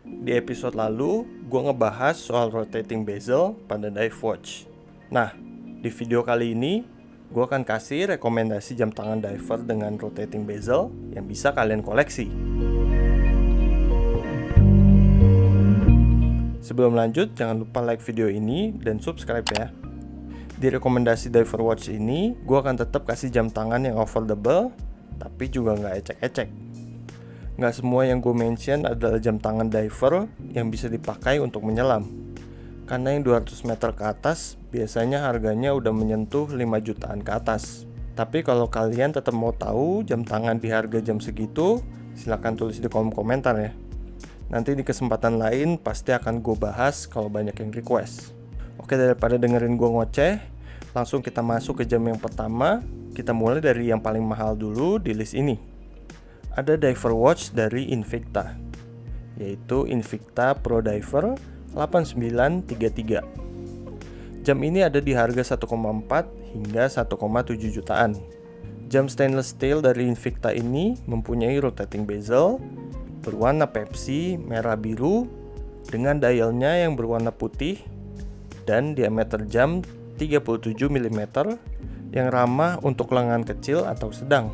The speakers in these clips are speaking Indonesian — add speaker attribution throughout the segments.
Speaker 1: Di episode lalu, gue ngebahas soal rotating bezel pada dive watch. Nah, di video kali ini, gue akan kasih rekomendasi jam tangan diver dengan rotating bezel yang bisa kalian koleksi. Sebelum lanjut, jangan lupa like video ini dan subscribe ya. Di rekomendasi diver watch ini, gue akan tetap kasih jam tangan yang affordable, tapi juga nggak ecek-ecek. Nggak semua yang gue mention adalah jam tangan diver yang bisa dipakai untuk menyelam. Karena yang 200 meter ke atas biasanya harganya udah menyentuh 5 jutaan ke atas. Tapi kalau kalian tetap mau tahu jam tangan di harga jam segitu, silahkan tulis di kolom komentar ya. Nanti di kesempatan lain pasti akan gue bahas kalau banyak yang request. Oke, daripada dengerin gue ngoceh, langsung kita masuk ke jam yang pertama. Kita mulai dari yang paling mahal dulu di list ini. Ada diver watch dari Invicta, yaitu Invicta Pro Diver 8933. Jam ini ada di harga 1,4 hingga 1,7 jutaan. Jam stainless steel dari Invicta ini mempunyai rotating bezel berwarna Pepsi merah biru dengan dialnya yang berwarna putih dan diameter jam 37 mm yang ramah untuk lengan kecil atau sedang.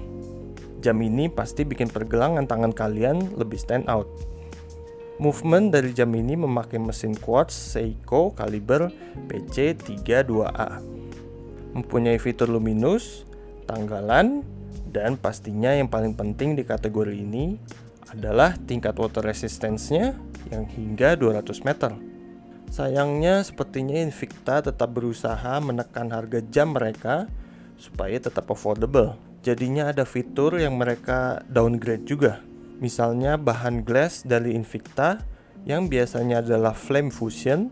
Speaker 1: Jam ini pasti bikin pergelangan tangan kalian lebih stand out. Movement dari jam ini memakai mesin quartz Seiko kaliber PC32A. Mempunyai fitur luminous, tanggalan, dan pastinya yang paling penting di kategori ini adalah tingkat water resistance-nya yang hingga 200 meter. Sayangnya sepertinya Invicta tetap berusaha menekan harga jam mereka supaya tetap affordable. Jadinya ada fitur yang mereka downgrade juga. Misalnya bahan glass dari Invicta yang biasanya adalah flame fusion,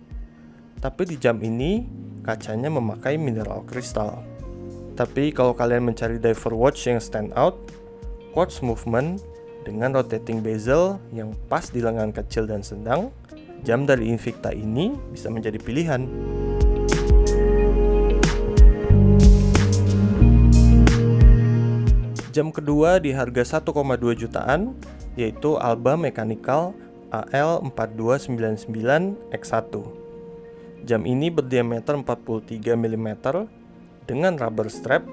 Speaker 1: tapi di jam ini kacanya memakai mineral crystal. Tapi kalau kalian mencari diver watch yang stand out, quartz movement dengan rotating bezel yang pas di lengan kecil dan sedang, jam dari Invicta ini bisa menjadi pilihan. Jam kedua di harga 1,2 jutaan, yaitu Alba Mechanical AL4299X1. Jam ini berdiameter 43 mm dengan rubber strap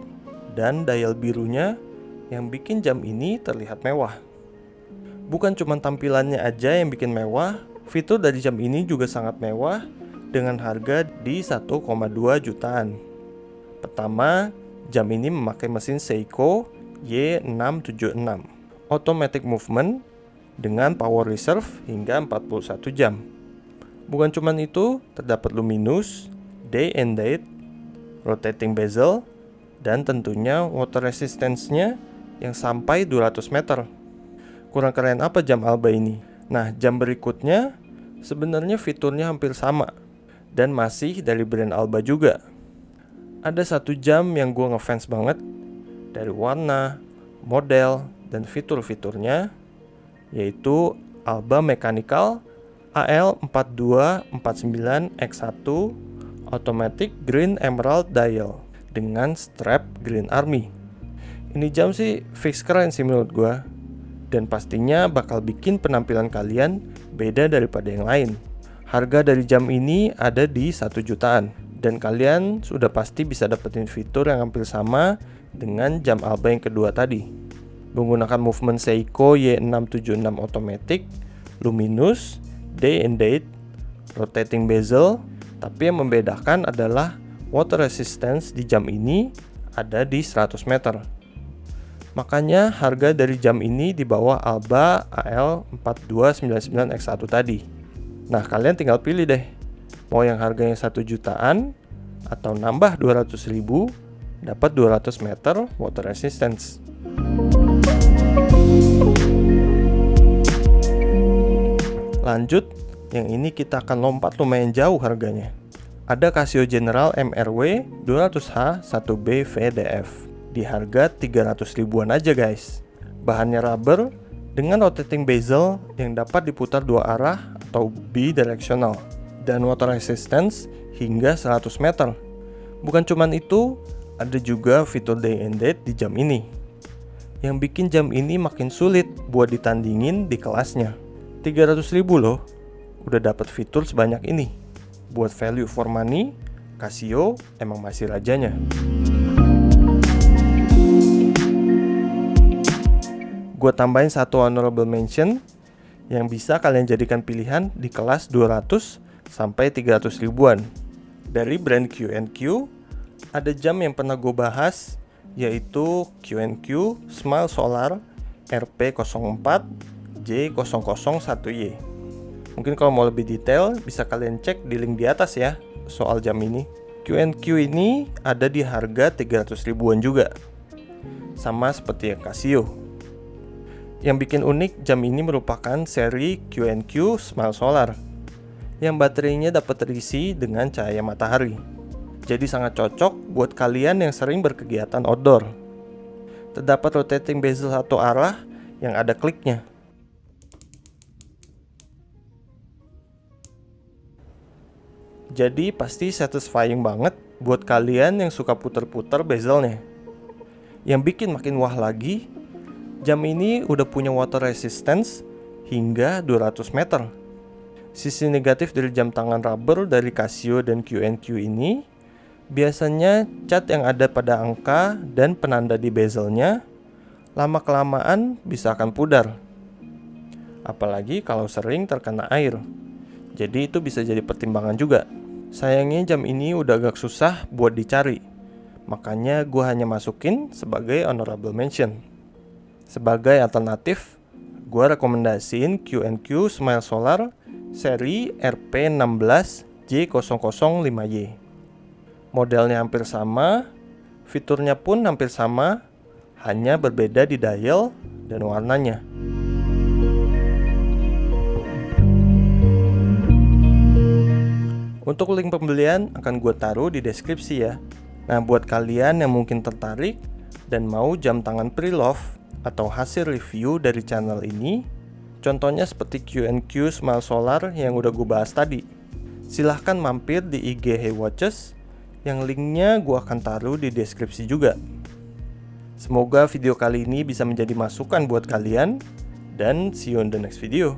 Speaker 1: dan dial birunya yang bikin jam ini terlihat mewah. Bukan cuma tampilannya aja yang bikin mewah, fitur dari jam ini juga sangat mewah dengan harga di 1,2 jutaan. Pertama, jam ini memakai mesin Seiko Y676 automatic movement dengan power reserve hingga 41 jam. Bukan cuma itu, terdapat luminous, day and date, rotating bezel, dan tentunya water resistance-nya yang sampai 200 meter. Kurang keren apa jam Alba ini? Nah, jam berikutnya sebenarnya fiturnya hampir sama dan masih dari brand Alba juga. Ada satu jam yang gue ngefans banget dari warna, model, dan fitur-fiturnya, yaitu Alba Mechanical AL4249X1 Automatic Green Emerald Dial dengan strap Green Army. Ini jam sih fix keren sih menurut gue, dan pastinya bakal bikin penampilan kalian beda daripada yang lain. Harga dari jam ini ada di 1 jutaan, dan kalian sudah pasti bisa dapetin fitur yang hampir sama dengan jam Alba yang kedua tadi. Menggunakan movement Seiko Y676 automatic, luminous, day and date, rotating bezel, tapi yang membedakan adalah water resistance di jam ini ada di 100 meter. Makanya harga dari jam ini di bawah Alba AL4299X1 tadi. Nah, kalian tinggal pilih deh, mau yang harganya 1 jutaan atau nambah 200.000 dapat 200 meter water resistance. Lanjut, yang ini kita akan lompat lumayan jauh harganya. Ada Casio General MRW 200H 1B VDF di harga 300 ribuan aja guys. Bahannya rubber dengan rotating bezel yang dapat diputar dua arah atau bidirectional dan water resistance hingga 100 meter. Bukan cuman itu, ada juga fitur day and date di jam ini yang bikin jam ini makin sulit buat ditandingin di kelasnya. 300.000 loh, udah dapat fitur sebanyak ini. Buat value for money, Casio emang masih rajanya. Gue tambahin satu honorable mention yang bisa kalian jadikan pilihan di kelas 200 sampai 300 ribuan. Dari brand Q&Q, ada jam yang pernah gue bahas, yaitu Q&Q Smile Solar RP04 J001Y. Mungkin kalau mau lebih detail, bisa kalian cek di link di atas ya, soal jam ini. Q&Q ini ada di harga 300 ribuan juga, sama seperti yang Casio. Yang bikin unik, jam ini merupakan seri Q&Q Smile Solar yang baterainya dapat terisi dengan cahaya matahari. Jadi sangat cocok buat kalian yang sering berkegiatan outdoor. Terdapat rotating bezel satu arah yang ada kliknya. Jadi pasti satisfying banget buat kalian yang suka puter-puter bezelnya. Yang bikin makin wah lagi, jam ini udah punya water resistance hingga 200 meter. Sisi negatif dari jam tangan rubber dari Casio dan Q&Q ini, biasanya cat yang ada pada angka dan penanda di bezelnya lama-kelamaan bisa akan pudar. Apalagi kalau sering terkena air. Jadi itu bisa jadi pertimbangan juga. Sayangnya jam ini udah agak susah buat dicari. Makanya gue hanya masukin sebagai honorable mention. Sebagai alternatif, gue rekomendasiin Q&Q Smile Solar seri RP16 J005Y. Modelnya hampir sama, fiturnya pun hampir sama, hanya berbeda di dial dan warnanya. Untuk link pembelian akan gue taruh di deskripsi ya. Nah, buat kalian yang mungkin tertarik dan mau jam tangan pre-love atau hasil review dari channel ini, contohnya seperti Q&Q Smile Solar yang udah gue bahas tadi, silahkan mampir di IG Hey Watches yang linknya gue akan taruh di deskripsi juga. Semoga video kali ini bisa menjadi masukan buat kalian, dan see you on the next video.